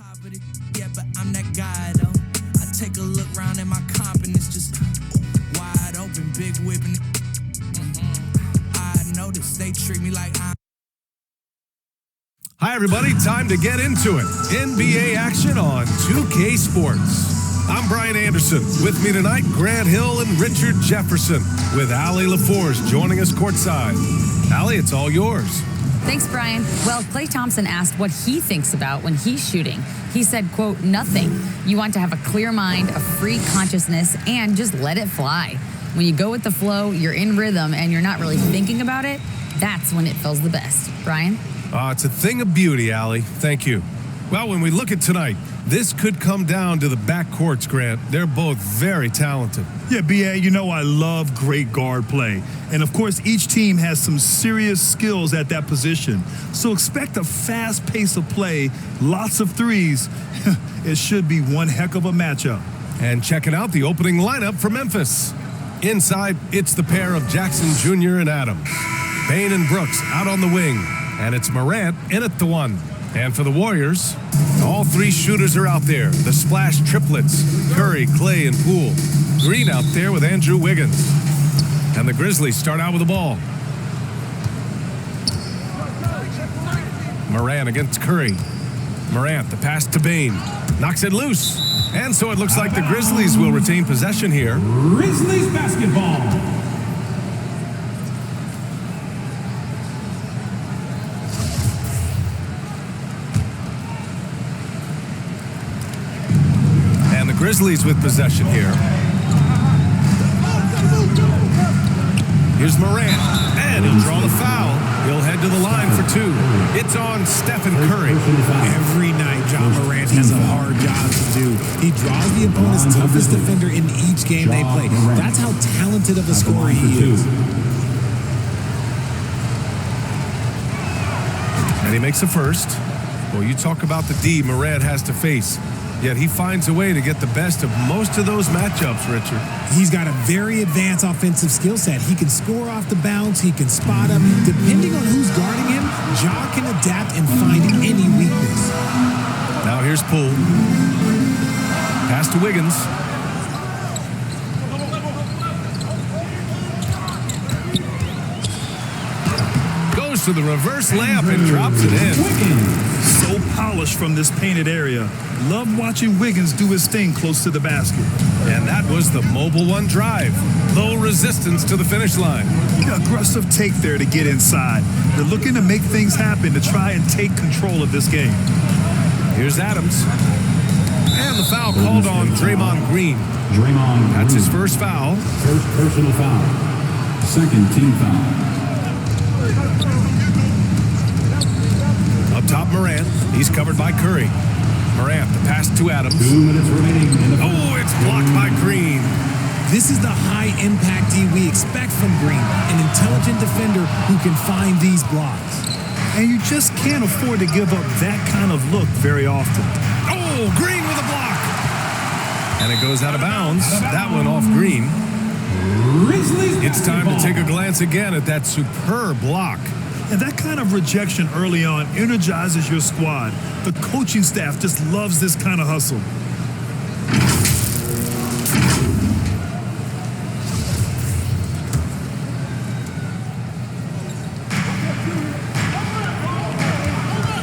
top of it, yeah, but I'm that guy though. I take a look round and my confidence just wide open, big whipping. I notice they treat me like I'm. Hi, everybody. Time to get into it. NBA action on 2K Sports. I'm Brian Anderson. With me tonight, Grant Hill and Richard Jefferson, with Allie LaForce joining us courtside. Allie, it's all yours. Thanks, Brian. Well, Klay Thompson asked what he thinks about when he's shooting. He said, quote, nothing. You want to have a clear mind, a free consciousness, and just let it fly. When you go with the flow, you're in rhythm, and you're not really thinking about it, that's when it feels the best. Brian? It's a thing of beauty, Allie. Thank you. Well, when we look at tonight, this could come down to the backcourts, Grant. They're both very talented. Yeah, B.A., you know I love great guard play. And, of course, each team has some serious skills at that position. So expect a fast pace of play, lots of threes. It should be one heck of a matchup. And checking out the opening lineup for Memphis. Inside, it's the pair of Jackson Jr. and Adams. Bane and Brooks out on the wing. And it's Morant in at the one. And for the Warriors, all three shooters are out there. The splash triplets, Curry, Klay, and Poole. Green out there with Andrew Wiggins. And the Grizzlies start out with the ball. Morant against Curry. Morant, the pass to Bane. Knocks it loose. And so it looks like the Grizzlies will retain possession here. Grizzlies basketball. Grizzlies with possession here. Here's Morant, and he'll draw the foul. He'll head to the line for two. It's on Stephen Curry. Every night, John Morant has a hard job to do. He draws the opponent's toughest defender in each game they play. That's how talented of a scorer he is. And he makes a first. Well, you talk about the D Morant has to face. Yet he finds a way to get the best of most of those matchups, Richard. He's got a very advanced offensive skill set. He can score off the bounce. He can spot up. Depending on who's guarding him, Ja can adapt and find any weakness. Now here's Poole. Pass to Wiggins. Goes to the reverse layup and drops it in. So polished from this painted area. Love watching Wiggins do his thing close to the basket. And that was the Mobile One drive. Low resistance to the finish line. Aggressive take there to get inside. They're looking to make things happen to try and take control of this game. Here's Adams. And the foul called on Draymond Green. That's his first foul. First personal foul. Second team foul. Up top, Morant. He's covered by Curry. Morant, the pass to Adams. 2 minutes remaining in the it's blocked by Green. This is the high-impact D we expect from Green, an intelligent defender who can find these blocks. And you just can't afford to give up that kind of look very often. Green with a block. And it goes out of bounds. That one off Green. It's time to take a glance again at that superb block. And that kind of rejection early on energizes your squad. The coaching staff just loves this kind of hustle.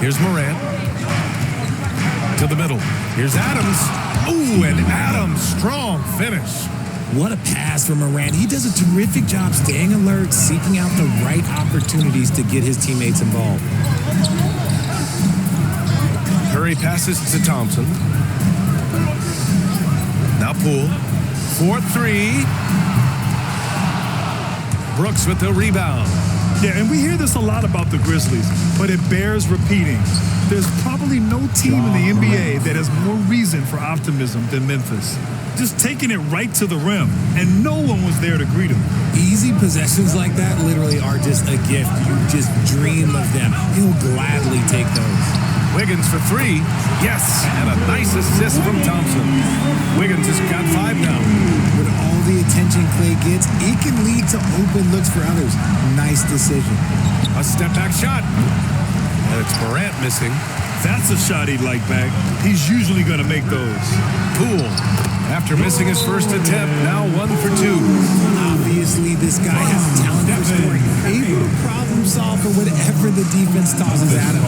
Here's Morant. To the middle. Here's Adams. And Adams, strong finish. What a pass from Morant. He does a terrific job staying alert, seeking out the right opportunities to get his teammates involved. Curry passes to Thompson. Now Poole. 4-3. Brooks with the rebound. Yeah, and we hear this a lot about the Grizzlies, but it bears repeating. There's probably no team in the NBA that has more reason for optimism than Memphis. Just taking it right to the rim, and no one was there to greet him. Easy possessions like that literally are just a gift. You just dream of them. He'll gladly take those. Wiggins for three. Yes, and a nice assist from Thompson. Wiggins has got 5 now. With all the attention Klay gets, it can lead to open looks for others. Nice decision. A step-back shot. And it's Morant missing. That's a shot he'd like back. He's usually going to make those. Poole, after missing his first attempt, now 1 for 2. Obviously, this guy has a talent for scoring. Able to problem solve for whatever the defense tosses at him.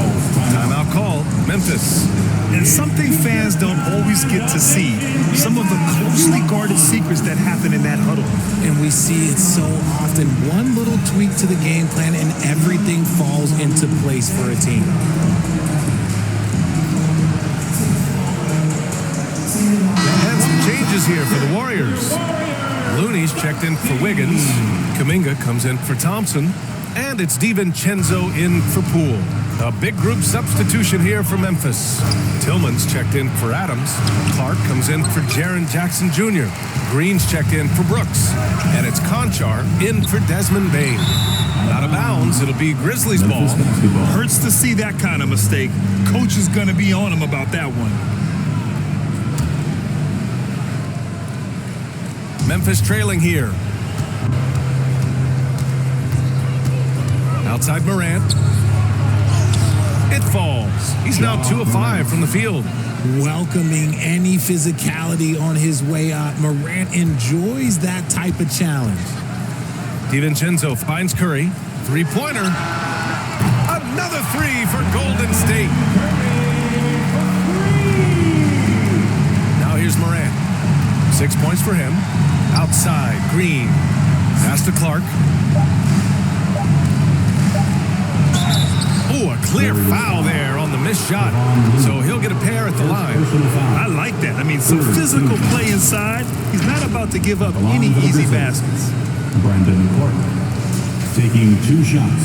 Timeout call, Memphis. And something fans don't always get to see, some of the closely guarded secrets that happen in that huddle. And we see it so often. One little tweak to the game plan and everything falls into place for a team. And some changes here for the Warriors. Looney's checked in for Wiggins. Kuminga comes in for Thompson. And it's DiVincenzo in for Poole. A big group substitution here for Memphis. Tillman's checked in for Adams. Clark comes in for Jaren Jackson Jr. Green's checked in for Brooks. And it's Conchar in for Desmond Bane. Out of bounds, it'll be Grizzlies ball. Hurts to see that kind of mistake. Coach is going to be on him about that one. Memphis trailing here. Outside Morant. It falls. He's now 2 of 5 from the field. Welcoming any physicality on his way out. Morant enjoys that type of challenge. DiVincenzo finds Curry. Three-pointer. Another 3 for Golden State. Now here's Morant. 6 points for him. Outside, Green. Pass to Clark. Oh, a clear foul there on the missed shot. So he'll get a pair at the line. I like that. I mean, some physical play inside. He's not about to give up any easy baskets. Brandon Clark taking 2 shots.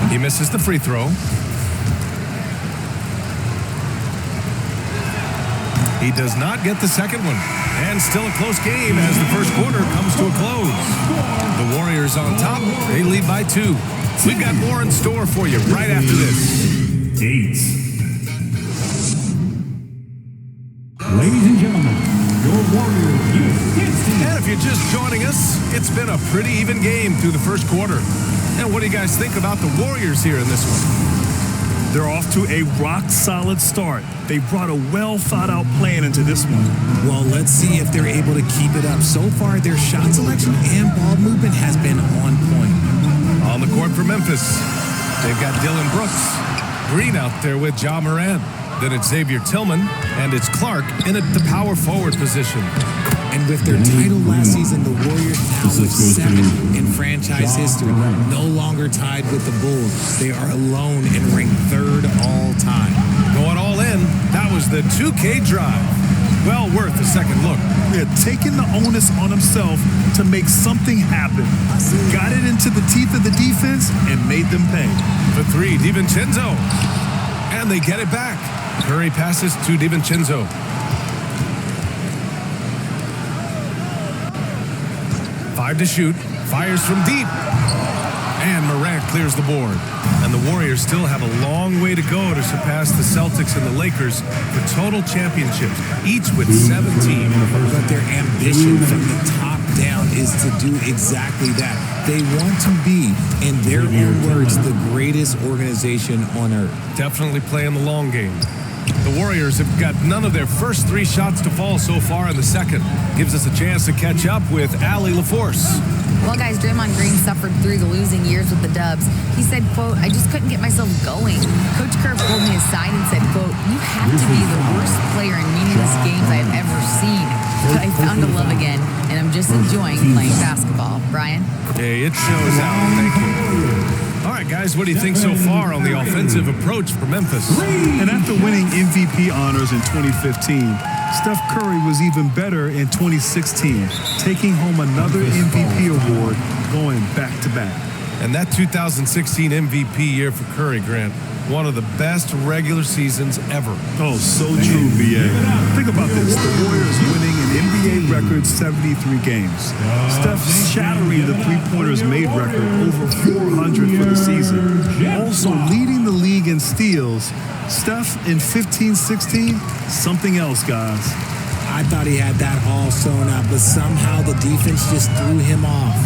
He misses the free throw. He does not get the second one. And still a close game as the first quarter comes to a close. The Warriors on top. They lead by 2. We've got more in store for you right after this. 8. Ladies and gentlemen, your Warriors. And if you're just joining us, it's been a pretty even game through the first quarter. And what do you guys think about the Warriors here in this one? They're off to a rock-solid start. They brought a well-thought-out plan into this one. Well, let's see if they're able to keep it up. So far, their shot selection and ball movement has been on point. On the court for Memphis, they've got Dylan Brooks. Green out there with Ja Morant. Then it's Xavier Tillman, and it's Clark in at the power forward position. And with their title last season, the Warriors now with 7th in franchise history. No longer tied with the Bulls. They are alone and ranked 3rd all time. Going all in, that was the 2K drive. Well worth a second look. They're taking the onus on himself to make something happen. Got it into the teeth of the defense and made them pay. For 3, DiVincenzo. And they get it back. Curry passes to DiVincenzo. Five to shoot. Fires from deep. And Morant clears the board. And the Warriors still have a long way to go to surpass the Celtics and the Lakers for total championships, each with 17. But their ambition from the top down is to do exactly that. They want to be, in their own words, the greatest organization on earth. Definitely playing the long game. The Warriors have got none of their first 3 shots to fall so far in the second. Gives us a chance to catch up with Allie LaForce. Well, guys, Draymond Green suffered through the losing years with the Dubs. He said, quote, "I just couldn't get myself going." Coach Kerr pulled me aside and said, quote, "You have to be the worst player in meaningless games I have ever seen. But I found a love again, and I'm just enjoying playing basketball." Brian? Hey, it shows out. Thank you. All right, guys, what do you think so far on the offensive approach for Memphis? And after winning MVP honors in 2015, Steph Curry was even better in 2016, taking home another MVP award, going back-to-back. And that 2016 MVP year for Curry, Grant, one of the best regular seasons ever. Oh, so true, BA. Think about this. The Warriors winning an NBA record 73 games. Steph shattering the three-pointers made record over 400 for the season. Also leading the league in steals. Steph in 15-16, something else, guys. I thought he had that all sewn up, but somehow the defense just threw him off.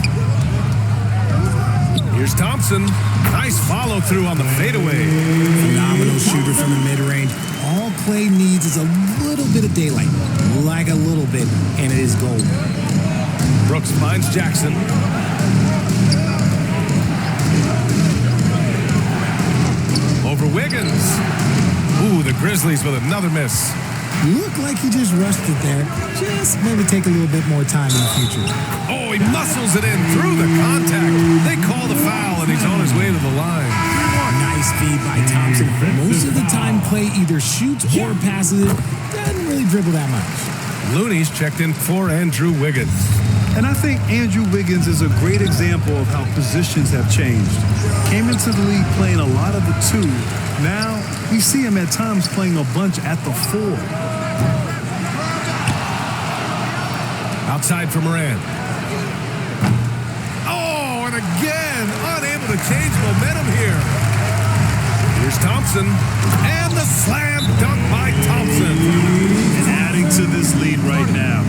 Here's Thompson. Nice follow through on the fadeaway. Phenomenal shooter from the mid-range. All Clay needs is a little bit of daylight, like a little bit, and it is gold. Brooks finds Jackson. Over Wiggins. Ooh, the Grizzlies with another miss. Looked like he just rushed it there. Just maybe take a little bit more time in the future. Oh, he muscles it in through the contact. They call the foul, and he's on his way to the line. Nice feed by Thompson. Most of the time, Clay either shoots or passes it. Doesn't really dribble that much. Looney's checked in for Andrew Wiggins. And I think Andrew Wiggins is a great example of how positions have changed. Came into the league playing a lot of the 2. Now, we see him at times playing a bunch at the 4. Outside for Morant. Oh, and again, unable to change momentum here. Here's Thompson. And the slam dunk by Thompson. And adding to this lead right now.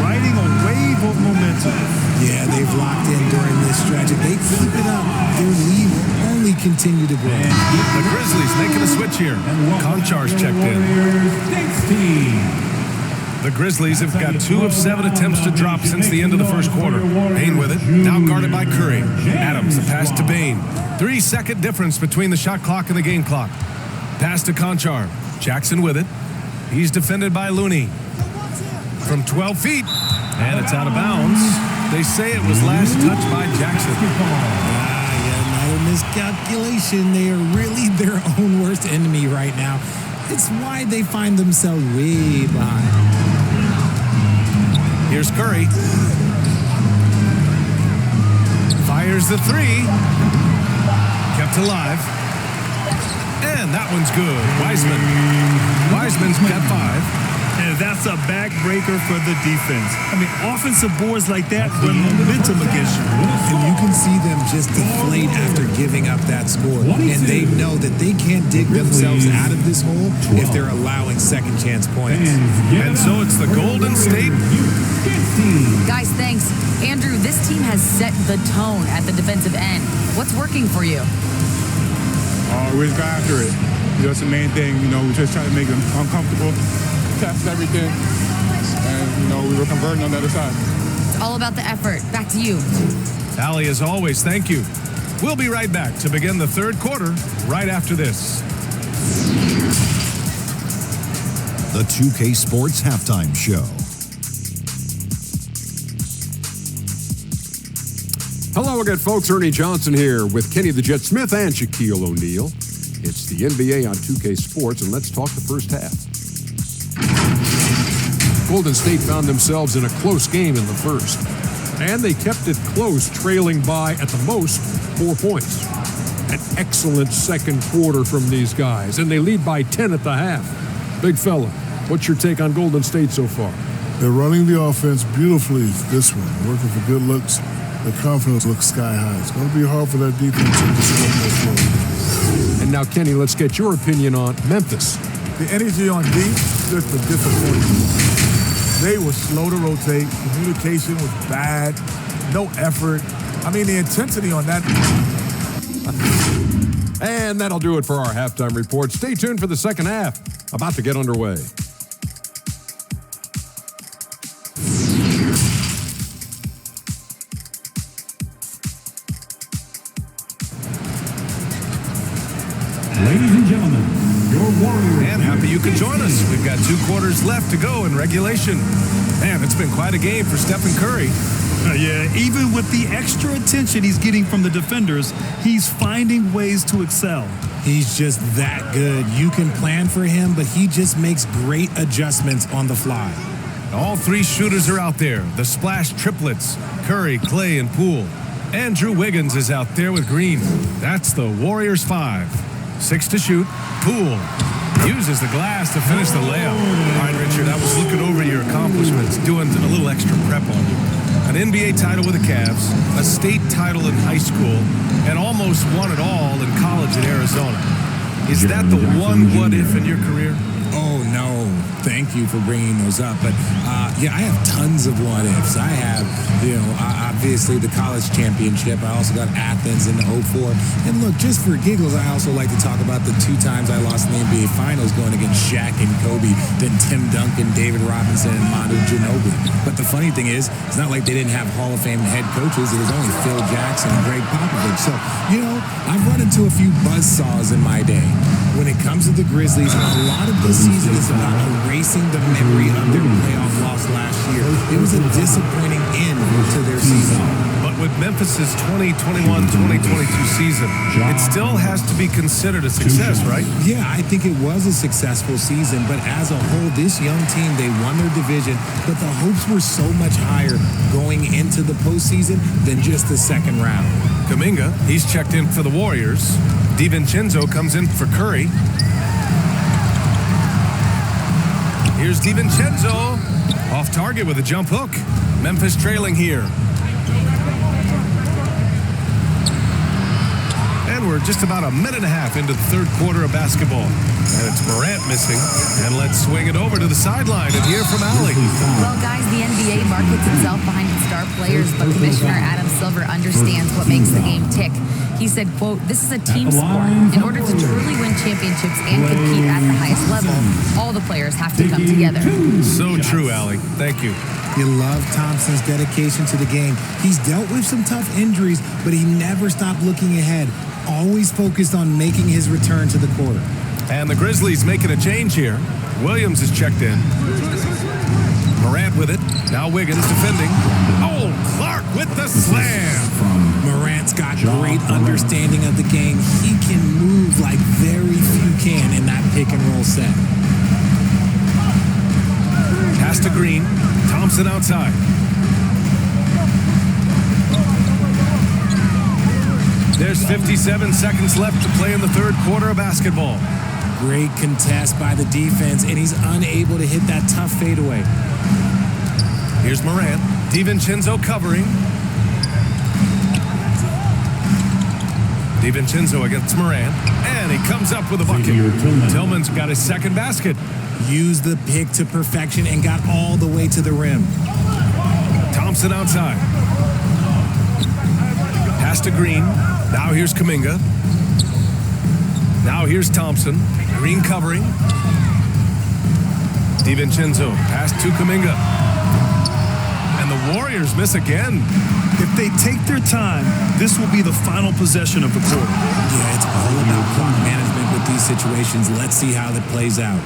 Riding a wave of momentum. Yeah, they've locked in during this stretch. If they keep it up, their lead will only continue to grow. The Grizzlies making a switch here. Konchar's checked in. The Grizzlies have got 2 of 7 attempts to drop since the end of the first quarter. Bain with it, now guarded by Curry. Adams, the pass to Bain. 3-second difference between the shot clock and the game clock. Pass to Konchar. Jackson with it. He's defended by Looney. From 12 feet, and it's out of bounds. They say it was last touched by Jackson. Another miscalculation. They are really their own worst enemy right now. It's why they find themselves way behind. Here's Curry. Fires the 3. Kept alive. And that one's good. Wiseman's got 5. And that's a backbreaker for the defense. I mean, offensive boards like that run momentum against you. And you can see them just deflate after giving up that score. And they know that they can't dig themselves out of this hole if they're allowing second chance points. And so it's the Golden State. Guys, thanks. Andrew, this team has set the tone at the defensive end. What's working for you? We just got after it. That's the main thing. We just try to make them uncomfortable, test everything, and, we were converting on the other side. It's all about the effort. Back to you. Allie, as always, thank you. We'll be right back to begin the third quarter right after this. The 2K Sports Halftime Show. Hello again, folks. Ernie Johnson here with Kenny the Jet Smith and Shaquille O'Neal. It's the NBA on 2K Sports, and let's talk the first half. Golden State found themselves in a close game in the first, and they kept it close, trailing by, at the most, 4 points. An excellent second quarter from these guys, and they lead by 10 at the half. Big fella, what's your take on Golden State so far? They're running the offense beautifully this one, working for good looks. The confidence looks sky high. It's going to be hard for that defense to disrupt that flow. And now, Kenny, let's get your opinion on Memphis. The energy on D, just a disappointment. They were slow to rotate. Communication was bad. No effort. I mean, the intensity on that. And that'll do it for our halftime report. Stay tuned for the second half. About to get underway. Ladies and gentlemen, your Warriors. And happy you can join us. We've got 2 quarters left to go in regulation. Man, it's been quite a game for Stephen Curry. Yeah, even with the extra attention he's getting from the defenders, he's finding ways to excel. He's just that good. You can plan for him, but he just makes great adjustments on the fly. All 3 shooters are out there. The splash triplets, Curry, Clay, and Poole. Andrew Wiggins is out there with Green. That's the Warriors 5. 6 to shoot. Poole uses the glass to finish the layup. All right, Richard, I was looking over your accomplishments, doing a little extra prep on you. An NBA title with the Cavs, a state title in high school, and almost won it all in college in Arizona. Is that the one what-if in your career? Oh, no. Thank you for bringing those up. But, yeah, I have tons of what-ifs. I have, obviously the college championship. I also got Athens in the 04. And look, just for giggles, I also like to talk about the 2 times I lost in the NBA Finals going against Shaq and Kobe, then Tim Duncan, David Robinson, and Manu Ginobili. But the funny thing is, it's not like they didn't have Hall of Fame head coaches. It was only Phil Jackson and Greg Popovich. So, I've run into a few buzzsaws in my day. When it comes to the Grizzlies, a lot of this season is about erasing the memory of their playoff loss last year. It was a disappointing end to their season. But with Memphis' 2021-2022 season, it still has to be considered a success, right? Yeah, I think it was a successful season, but as a whole, this young team, they won their division, but the hopes were so much higher going into the postseason than just the second round. Kuminga, he's checked in for the Warriors. DiVincenzo comes in for Curry. Here's DiVincenzo. Off target with a jump hook. Memphis trailing here. And we're just about a minute and a half into the third quarter of basketball. And it's Morant missing. And let's swing it over to the sideline and hear from Allie. Well, guys, the NBA markets itself behind its star players, but Commissioner Adam Silver understands what makes the game tick. He said, quote, "This is a team sport. In order to truly win championships and compete at the highest level, all the players have to come together." So true, Allie. Thank you. You love Thompson's dedication to the game. He's dealt with some tough injuries, but he never stopped looking ahead, always focused on making his return to the court. And the Grizzlies making a change here. Williams is checked in. Morant with it. Now Wiggins defending. Oh, Clark with the slam. Morant's got great understanding of the game. He can move like very few can in that pick and roll set. Pass to Green. Thompson outside. There's 57 seconds left to play in the third quarter of basketball. Great contest by the defense, and he's unable to hit that tough fadeaway. Here's Morant. DiVincenzo covering. DiVincenzo against Morant. And he comes up with a bucket. Tillman's got his second basket. Used the pick to perfection and got all the way to the rim. Thompson outside. Pass to Green. Now here's Kuminga. Now here's Thompson. Green covering. DiVincenzo. Pass to Kuminga. And the Warriors miss again. If they take their time, this will be the final possession of the quarter. Yeah, it's all about clock management with these situations. Let's see how that plays out.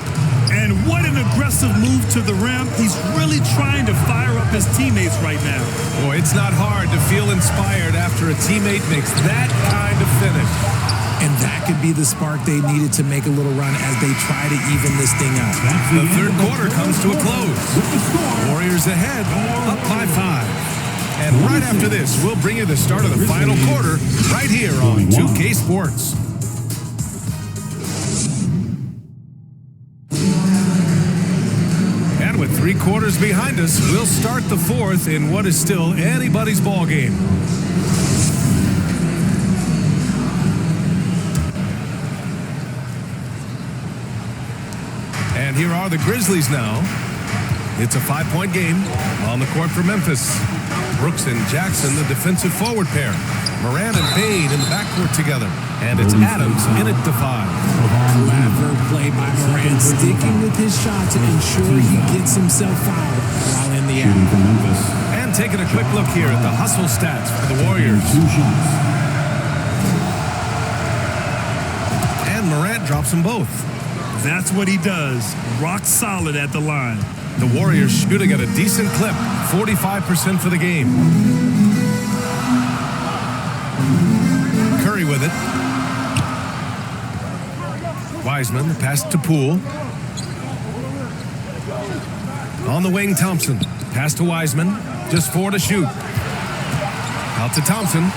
And what an aggressive move to the rim. He's really trying to fire up his teammates right now. Boy, it's not hard to feel inspired after a teammate makes that kind of finish. And that could be the spark they needed to make a little run as they try to even this thing up. The third quarter comes to a close. Warriors ahead, up by 5. And right after this, we'll bring you the start of the final quarter right here on 2K Sports. And with 3 quarters behind us, we'll start the fourth in what is still anybody's ball game. And here are the Grizzlies now. It's a 5-point game on the court for Memphis. Brooks and Jackson, the defensive forward pair. Morant and Bane in the backcourt together. And it's Adams in at the 5. Clever play by Morant, sticking with his shot to ensure he gets himself fouled while in the act. And taking a quick look here at the hustle stats for the Warriors. And Morant drops them both. That's what he does. Rock solid at the line. The Warriors shooting at a decent clip, 45% for the game. Curry with it. Wiseman, pass to Poole. On the wing, Thompson. Pass to Wiseman. Just 4 to shoot. Out to Thompson.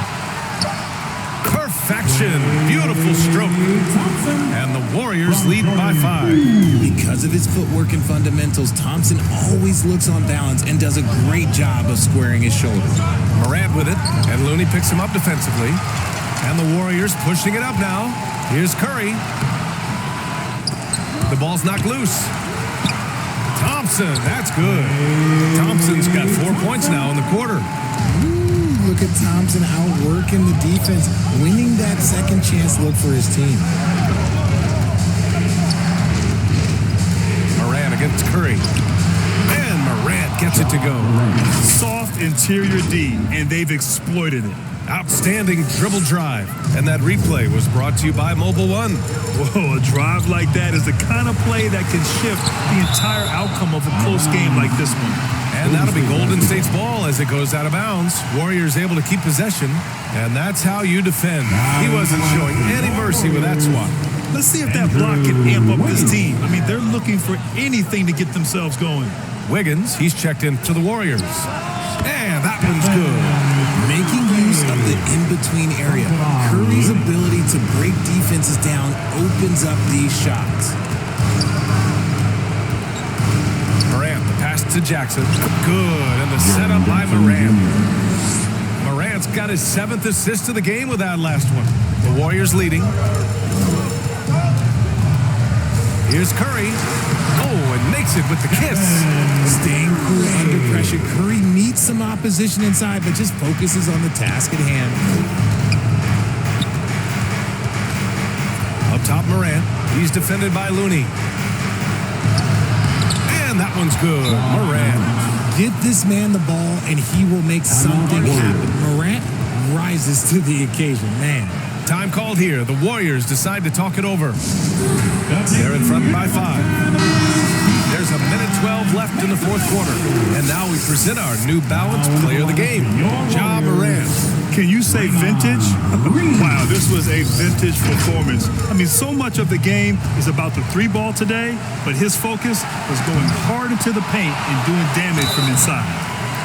Perfection. Beautiful stroke. And the Warriors lead by 5. Because of his footwork and fundamentals, Thompson always looks on balance and does a great job of squaring his shoulder. Morant with it, and Looney picks him up defensively. And the Warriors pushing it up now. Here's Curry. The ball's knocked loose. Thompson, that's good. Thompson's got 4 points now in the quarter. Ooh, look at Thompson outworking the defense, winning that second chance look for his team. Morant against Curry. And Morant gets it to go. Soft interior D, and they've exploited it. Outstanding dribble drive. And that replay was brought to you by Mobile One. Whoa, a drive like that is the kind of play that can shift the entire outcome of a close game like this one. And that'll be Golden State's ball as it goes out of bounds. Warriors able to keep possession, and that's how you defend. He wasn't showing any mercy with that swat. Let's see if that block can amp up this team. I mean, they're looking for anything to get themselves going. Wiggins, he's checked in to the Warriors. And that one's good. Making use of the in-between area. Curry's ability to break defenses down opens up these shots. Morant, the pass to Jackson. Good, and the setup by Morant. Morant's got his 7th assist of the game with that last one. The Warriors leading. Here's Curry. Oh, and makes it with the kiss. Staying cool under pressure. Curry meets some opposition inside, but just focuses on the task at hand. Up top, Morant. He's defended by Looney. And that one's good. Morant. Get this man the ball, and he will make something happen. Morant rises to the occasion, man. Time called here. The Warriors decide to talk it over. They're in front by 5. There's a minute 12 left in the fourth quarter. And now we present our new balanced player of the game, Ja Morant. Can you say vintage? Wow, this was a vintage performance. I mean, so much of the game is about the 3-ball today, but his focus was going hard into the paint and doing damage from inside.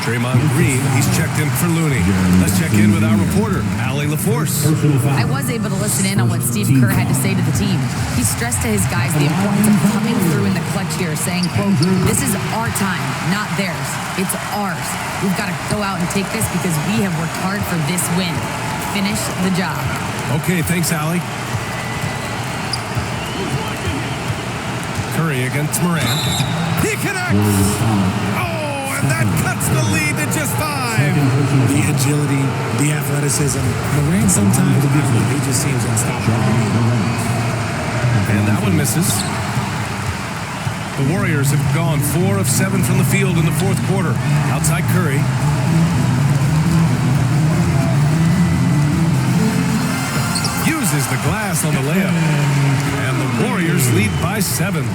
Draymond Green, he's checked in for Looney. Let's check in with our reporter, Allie LaForce. I was able to listen in on what Steve Kerr had to say to the team. He stressed to his guys the importance of coming through in the clutch here, saying, quote, "This is our time, not theirs. It's ours. We've got to go out and take this because we have worked hard for this win. Finish the job." Okay, thanks, Allie. Curry against Morant. He connects! And that cuts the lead to just 5. The agility, the athleticism. Morant sometimes, he just seems unstoppable. And that one misses. The Warriors have gone 4 of 7 from the field in the fourth quarter. Outside Curry. Uses the glass on the layup. And the Warriors lead by 7.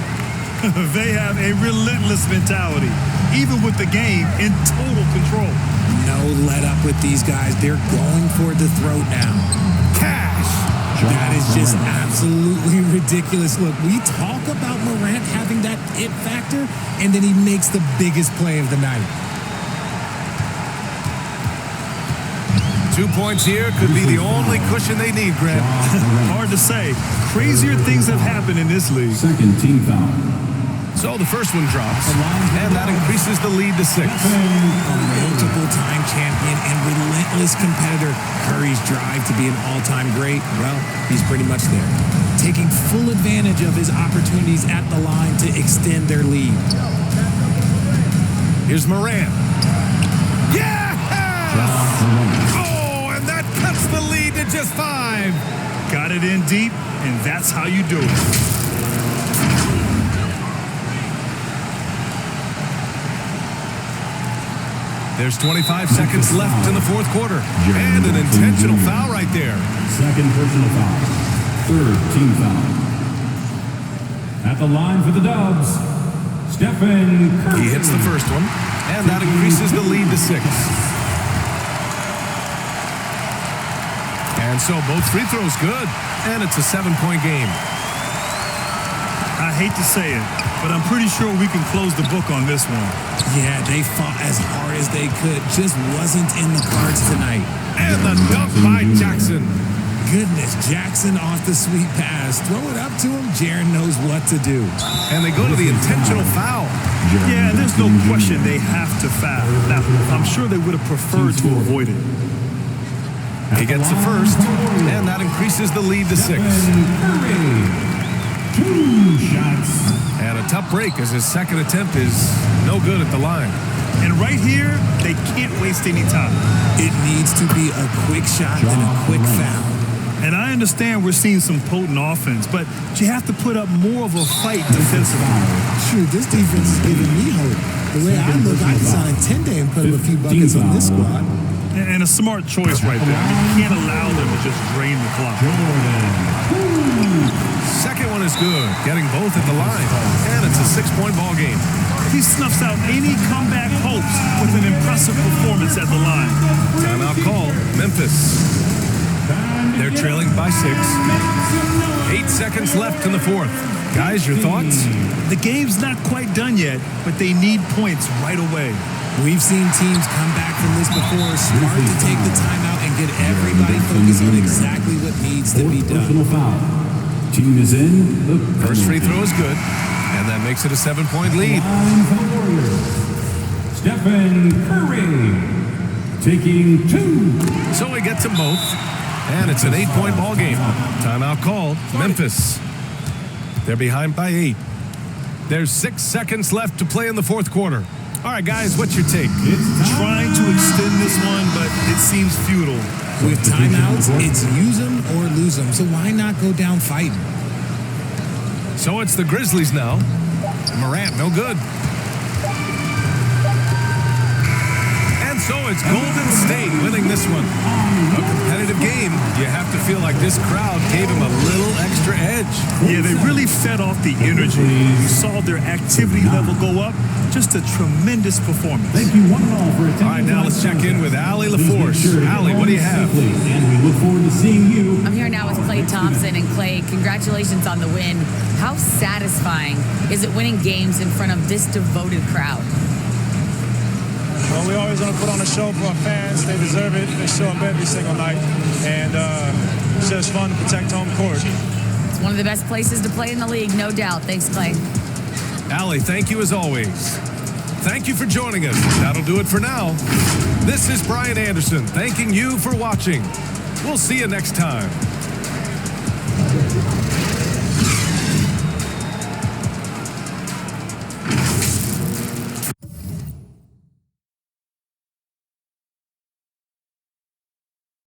They have a relentless mentality, even with the game in total control. No let up with these guys. They're going for the throat now. Cash! That is just absolutely ridiculous. Look, we talk about Morant having that it factor, and then he makes the biggest play of the night. 2 points here could be the only cushion they need, Grant. Hard to say. Crazier things have happened in this league. Second team foul. So the first one drops, and that increases the lead to 6. A multiple-time champion and relentless competitor. Curry's drive to be an all-time great, well, he's pretty much there. Taking full advantage of his opportunities at the line to extend their lead. Here's Morant. Yeah! Oh, and that cuts the lead to just 5. Got it in deep, and that's how you do it. There's 25 seconds left in the fourth quarter. And an intentional foul right there. Second personal foul. Third team foul. At the line for the Dubs, Stephen Curry. He hits the first one, and that increases the lead to 6. And so both free throws good, and it's a 7-point game. I hate to say it, but I'm pretty sure we can close the book on this one. Yeah, they fought as hard as they could. Just wasn't in the cards tonight. And the dunk by Jackson. Goodness, Jackson off the sweet pass. Throw it up to him. Jaren knows what to do. And they go to the intentional foul. Yeah, there's no question they have to foul. Now, I'm sure they would have preferred to avoid it. He gets the first, and that increases the lead to 6. 2 shots. And a tough break as his second attempt is no good at the line. And right here, they can't waste any time. It needs to be a quick shot and a quick foul. And I understand we're seeing some potent offense, but you have to put up more of a fight defensively. Shoot, this defense is giving me hope. The way I look, I can sign 10-day and put up a few buckets on this squad. And a smart choice right there. I mean, you can't allow them to just drain the clock. Second one is good, getting both at the line. And it's a 6-point ball game. He snuffs out any comeback hopes with an impressive performance at the line. Timeout call, Memphis. They're trailing by 6. 8 seconds left in the fourth. Guys, your thoughts? The game's not quite done yet, but they need points right away. We've seen teams come back from this before. Smart to take the timeout and get everybody focused on exactly what needs to be done. Personal foul. Team is in. The First free throw is good, and that makes it a 7-point lead. line for the Warriors. Stephen Curry taking 2. So he gets them both, and it's an 8-point ball game. Timeout called, Memphis. They're behind by 8. There's 6 seconds left to play in the fourth quarter. All right, guys, what's your take? Trying to extend this one, but it seems futile. With timeouts, it's use them or lose them. So why not go down fighting? So it's the Grizzlies now. Morant, no good. And so it's Golden State winning this one. A competitive game. You have to feel like this crowd gave him a little extra edge. Yeah, they really fed off the energy. You saw their activity level go up. Just a tremendous performance. Thank you one and all for attending. All right, now let's check in with Allie LaForce. Allie, what do you have? And we look forward to seeing you. I'm here now with Klay Thompson. And Klay, congratulations on the win. How satisfying is it winning games in front of this devoted crowd? Well, we always want to put on a show for our fans. They deserve it. They show up every single night. And it's just fun to protect home court. It's one of the best places to play in the league, no doubt. Thanks, Klay. Allie, thank you as always. Thank you for joining us. That'll do it for now. This is Brian Anderson thanking you for watching. We'll see you next time.